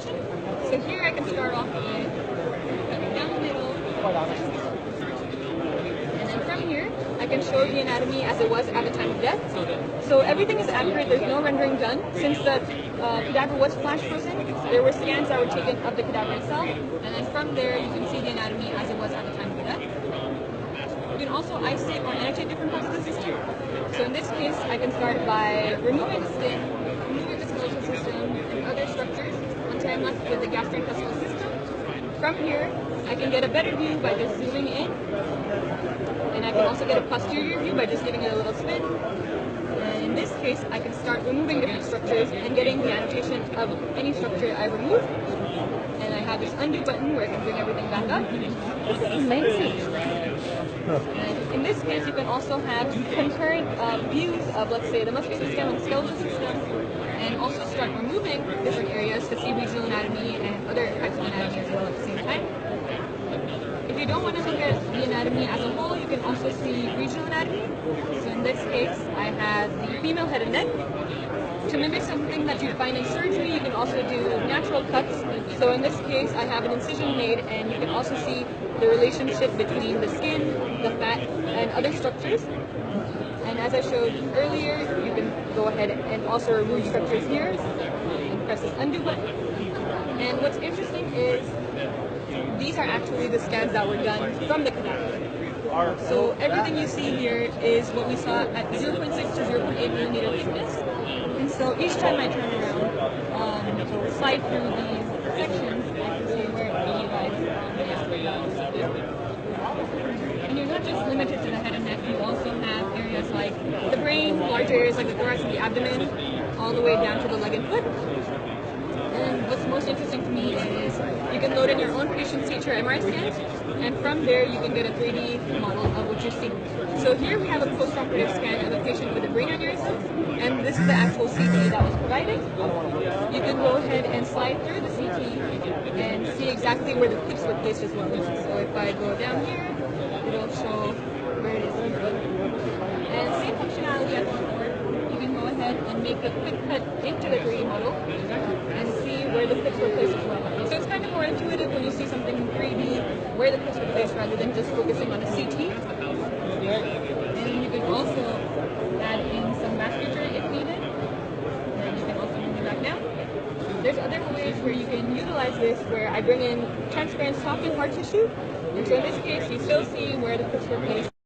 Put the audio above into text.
animation. So here I can start off with cutting down the middle. And then from here, I can show the anatomy as it was at the time of death. So everything is accurate, there's no rendering done. Since the cadaver was flash frozen, there were scans that were taken of the cadaver itself. And then from there, you can see the anatomy as it was at the time of death. You can also isolate or annotate different parts of the system. So in this case, I can start by removing the skin, removing the skeletal system and other structures until I'm left with the gastrointestinal system. From here, I can get a better view by just zooming in. And I can also get a posterior view by just giving it a little spin. And in this case, I can start removing different structures and getting the annotation of any structure I remove. And I have this undo button where I can bring everything back up. Amazing. And in this case, you can also have concurrent views of, let's say, the muscular system and skeletal system, and also start removing different areas to see regional anatomy and other types of anatomy as well at the same time. If you don't want to look at the anatomy as a whole, you can also see regional anatomy. So in this case, I have the female head and neck. To mimic something that you find in surgery, you can also do natural cuts. So in this case, I have an incision made, and you can also see the relationship between the skin, the fat, and other structures. And as I showed earlier, you can go ahead and also remove structures here and press this undo button. And what's interesting is these are actually the scans that were done from the cadaver. So everything you see here is what we saw at 0.6 to 0.8 millimeter thickness. And so each time I turn around, slide through these sections, I can see where it relies on the aspect. And you're not just limited to the head and neck, you also have areas like the brain, large areas like the thorax and the abdomen, all the way down to the leg and foot. And what's most interesting to me is you can load in your own patient's CT or MRI scans, and from there you can get a 3D model of what you're seeing. So here we have a post-operative scan of a patient with a brain aneurysm, and this is the actual CT that was provided. You can go ahead and slide through the CT and see exactly where the clips were placed as well. So if I go down here, it'll show where it is here. And same functionality as before. You can go ahead and make a quick cut into the 3D model and see where the clips were placed as well. So it's kind of more intuitive when you see something in 3D, where the clips were placed rather than just focusing on a CT. And you can also add in some vasculature if needed. And you can also move it back down. There's other ways where you can utilize this where I bring in transparent soft and hard tissue. And so in this case, you still see where the clips were placed.